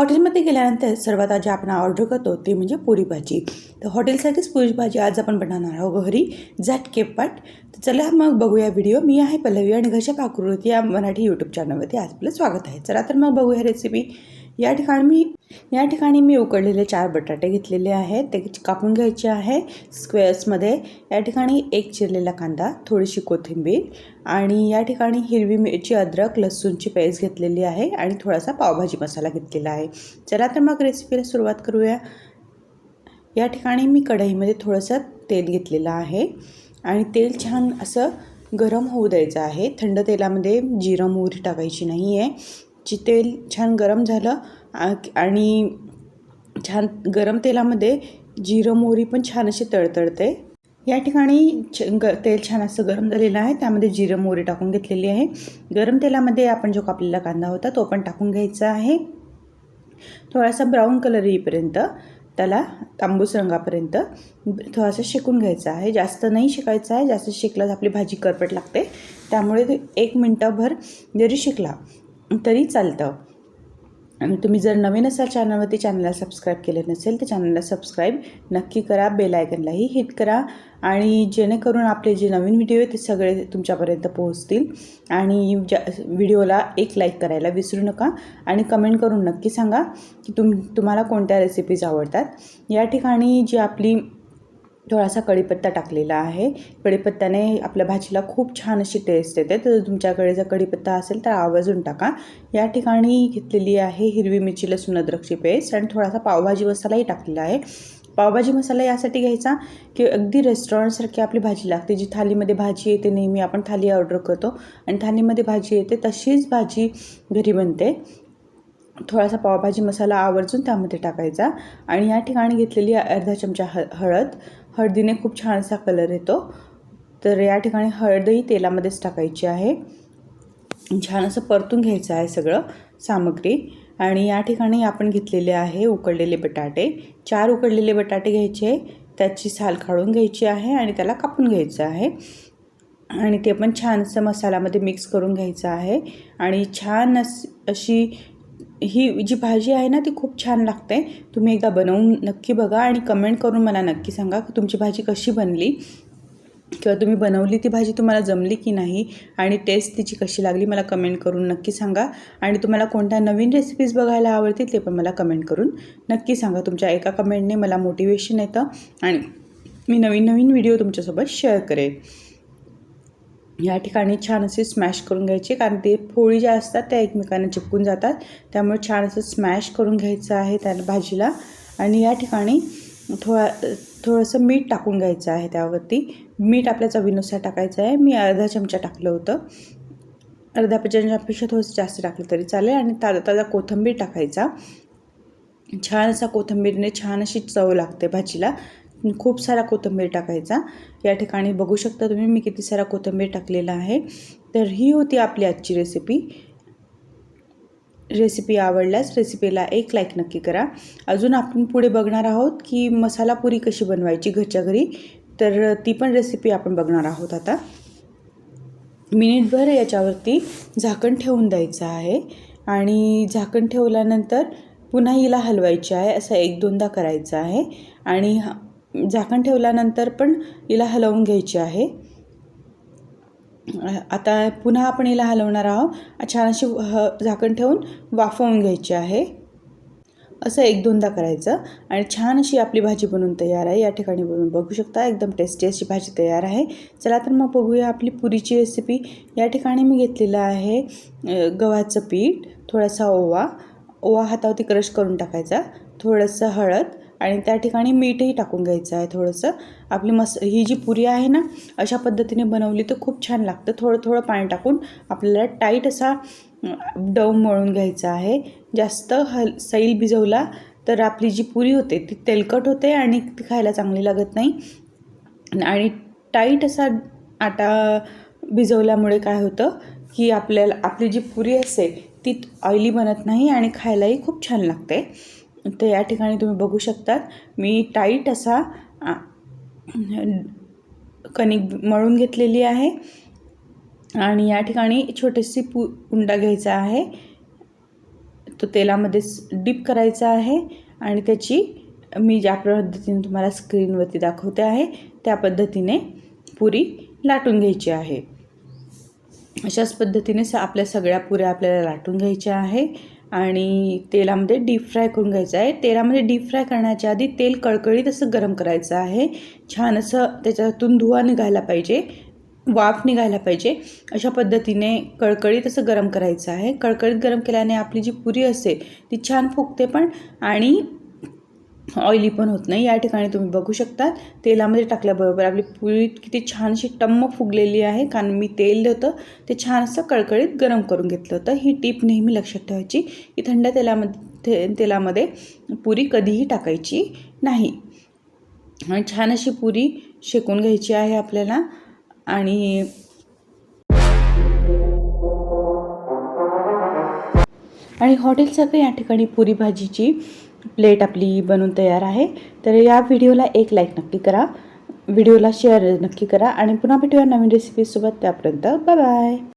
हॉटेलमध्ये गेल्यानंतर सर्वात आधी आपण ऑर्डर करतो ते म्हणजे पुरी भाजी. तर हॉटेलसारखीच पुरी भाजी आज आपण बनवणार आहोत घरी झटकेपट. तर चला मग बघूया व्हिडिओ. मी आहे पल्लवी आणि घरच्या पाककृती या मराठी यूट्यूब चॅनलवरती आज आपलं स्वागत आहे. चला तर मग बघूया रेसिपी. या ठिकाणी मी उकडलेले 4 बटाटे घेतलेले आहेत, ते कापून घ्यायचे आहे स्क्वेअर्समध्ये. या ठिकाणी 1 चिरलेला कांदा, थोडीशी कोथिंबीर आणि या ठिकाणी हिरवी मिरची, अद्रक, लसूणची पेस्ट घेतलेली आहे आणि थोडासा पावभाजी मसाला घेतलेला आहे. चला तर मग रेसिपीला सुरुवात करूया. या ठिकाणी मी कढईमध्ये थोडंसं तेल घेतलेलं आहे आणि तेल छान असं गरम होऊ द्यायचं आहे. थंड तेलामध्ये जिरं मोहरी टाकायची नाही आहे. तेल छान गरम झालं आणि छान गरम तेलामध्ये जिरं मोहरी पण छान अशी तळतळते. या ठिकाणी तेल छान असं गरम झालेलं आहे, त्यामध्ये जिरं मोहरी टाकून घेतलेली आहे. गरम तेलामध्ये आपण जो कापलेला कांदा होता तो पण टाकून घ्यायचा आहे. थोडासा ब्राऊन कलर येईपर्यंत, त्याला तांबूस रंगापर्यंत थोडासा शेकून घ्यायचा आहे. जास्त नाही शेकायचा आहे, जास्त शेकल्यास आपली भाजी करपट लागते. त्यामुळे 1 मिनटभर जरी शेकला तरी चालतं. आणि तुम्ही जर नवीन असाल चॅनलवरती, चॅनलला सबस्क्राईब केलं नसेल तर चॅनलला सबस्क्राईब नक्की करा, बेल आयकनलाही हिट करा आणि जेणेकरून आपले जे नवीन व्हिडिओ आहेत ते सगळे तुमच्यापर्यंत पोहोचतील. आणि व्हिडिओला एक लाईक करायला विसरू नका आणि कमेंट करून नक्की सांगा की तुम्हाला कोणत्या रेसिपीज आवडतात. या ठिकाणी जी आपली थोडासा कढीपत्ता टाकलेला आहे. कढीपत्त्याने आपल्या भाजीला खूप छान अशी टेस्ट येते, तर तुमच्याकडे जर कढीपत्ता असेल तर आवर्जून टाका. या ठिकाणी घेतलेली आहे हिरवी मिरची, लसूण, अद्रकची पेस्ट आणि थोडासा पावभाजी मसालाही टाकलेला आहे. पावभाजी मसाला यासाठी घ्यायचा की अगदी रेस्टॉरंटसारखी आपली भाजी लागते. जी थालीमध्ये भाजी येते, नेहमी आपण थाली ऑर्डर करतो आणि थालीमध्ये भाजी येते तशीच भाजी घरी बनते. थोडासा पावभाजी मसाला आवर्जून त्यामध्ये टाकायचा आणि या ठिकाणी घेतलेली अर्धा चमचा हळदीने खूप छान असा कलर येतो. तर या ठिकाणी हळदही तेलामध्येच टाकायची आहे. छान असं परतून घ्यायचं आहे सगळं सामग्री. आणि या ठिकाणी आपण घेतलेले आहे उकडलेले बटाटे. 4 उकडलेले बटाटे घ्यायचे, त्याची साल काढून घ्यायची आहे आणि त्याला कापून घ्यायचं आहे आणि ते पण छान असं मसाल्यामध्ये मिक्स करून घ्यायचं आहे. आणि छान अशी ही जी भाजी आहे ना ती खूप छान लागते. तुम्ही एकदा बनवून नक्की बघा आणि कमेंट करून मला नक्की सांगा की तुमची भाजी कशी बनली किंवा तुम्ही बनवली ती भाजी तुम्हाला जमली की नाही आणि टेस्ट तिची कशी लागली मला कमेंट करून नक्की सांगा. आणि तुम्हाला कोणत्या नवीन रेसिपीज बघायला आवडतील ते पण मला कमेंट करून नक्की सांगा. तुमच्या एका कमेंटने मला मोटिवेशन येतं आणि मी नवीन व्हिडिओ तुमच्यासोबत शेअर करेन. या ठिकाणी छान असे स्मॅश करून घ्यायचे, कारण ते पोळी ज्या असतात त्या एकमेकांना चिपकून जातात. त्यामुळे छान असं स्मॅश करून घ्यायचं आहे त्या भाजीला. आणि या ठिकाणी थोडंसं मीठ टाकून घ्यायचं आहे त्यावरती. मीठ आपल्या चवीनुसार टाकायचं आहे. मी अर्धा चमचा टाकलं होतं, अर्धा चमच्यापेक्षा थोडंसं जास्त टाकलं तरी चालेल. आणि ताजा कोथिंबीर टाकायचा. छान असा कोथिंबीरने छान अशी चव लागते भाजीला. खूप सारा कोथिंबीर टाकायचा. या ठिकाणी बघू शकता तुम्ही मी किती सारा कोथिंबीर टाकलेला आहे. तर ही होती आपली आजची रेसिपी आवडल्यास रेसिपीला एक लाईक नक्की करा. अजून आपण पुढे बघणार आहोत की मसाला पुरी कशी बनवायची घरच्या घरी, तर ती पण रेसिपी आपण बघणार आहोत. आता मिनिटभर याच्यावरती झाकण ठेवून द्यायचं आहे आणि झाकण ठेवल्यानंतर पुन्हा हिला हलवायची आहे. असं 1-2दा करायचं आहे आणि झाकण ठेवल्यानंतर पण हिला हलवून घ्यायची आहे. आता पुन्हा आपण हिला हलवणार आहोत. छान अशी झाकण ठेवून वाफवून घ्यायची आहे. असं 1-2दा करायचं आणि छान अशी आपली भाजी बनवून तयार आहे. या ठिकाणी बघू शकता एकदम टेस्टी अशी भाजी तयार आहे. चला तर मग बघूया आपली पुरीची रेसिपी. या ठिकाणी मी घेतलेलं आहे गव्हाचं पीठ, थोडासा ओवा हातावरती क्रश करून टाकायचा, थोडंसं हळद आणि त्या ठिकाणी मीठही टाकून घ्यायचं आहे थोडंसं. आपली ही जी पुरी आहे ना अशा पद्धतीने बनवली तर खूप छान लागतं. थोडं पाणी टाकून आपल्याला टाईट असा डो मळून घ्यायचा आहे. जास्त सैल भिजवला तर आपली जी पुरी होते ती तेलकट होते आणि ती खायला चांगली लागत नाही. आणि टाईट असा आटा भिजवल्यामुळे काय होतं की आपली जी पुरी असते ती ऑइली बनत नाही आणि खायलाही खूप छान लागते. तर या ठिकाणी तुम्ही बघू शकतात मी टाईट असा कणिक मळून घेतलेली आहे आणि या ठिकाणी छोटीशी उंडा घ्यायचा आहे. तो तेलामध्येच डीप करायचा आहे आणि त्याची मी ज्या पद्धतीने तुम्हाला स्क्रीनवरती दाखवते आहे त्या पद्धतीने पुरी लाटून घ्यायची आहे। अशाच पद्धतीने आपल्या सगळ्या पुऱ्या आपल्याला लाटून घ्यायच्या आहे आणि तेलामध्ये डीप फ्राय करून घ्यायचं आहे। तेलामध्ये डीप फ्राय करण्याच्या आधी तेल कळकळीत असं गरम करायचं आहे। छान असं त्याच्यातून धुवा निघायला पाहिजे, वाफ निघायला पाहिजे, अशा पद्धतीने कळकळीत असं गरम करायचं आहे। कळकळीत गरम केल्याने आपली जी पुरी असते ती छान फुगते पण आणि ऑइली पण होत नाही। या ठिकाणी तुम्ही बघू शकता तेलामध्ये टाकल्याबरोबर आपली पुरी किती छान अशी टम्म फुगलेली आहे, कारण मी तेल होतं ते छान असं कळकळीत गरम करून घेतलं होतं। ही टीप नेहमी लक्षात ठेवायची की थंड तेलामध्ये पुरी कधीही टाकायची नाही। आणि छान अशी पुरी शेकून घ्यायची आहे आपल्याला आणि हॉटेलसारखं या ठिकाणी पुरी भाजीची प्लेट आपली बनून तयार आहे। तर या व्हिडिओला एक लाईक नक्की करा, व्हिडिओला शेअर नक्की करा आणि पुन्हा भेटूया नवीन रेसिपीसोबत। त्यापर्यंत बाय बाय।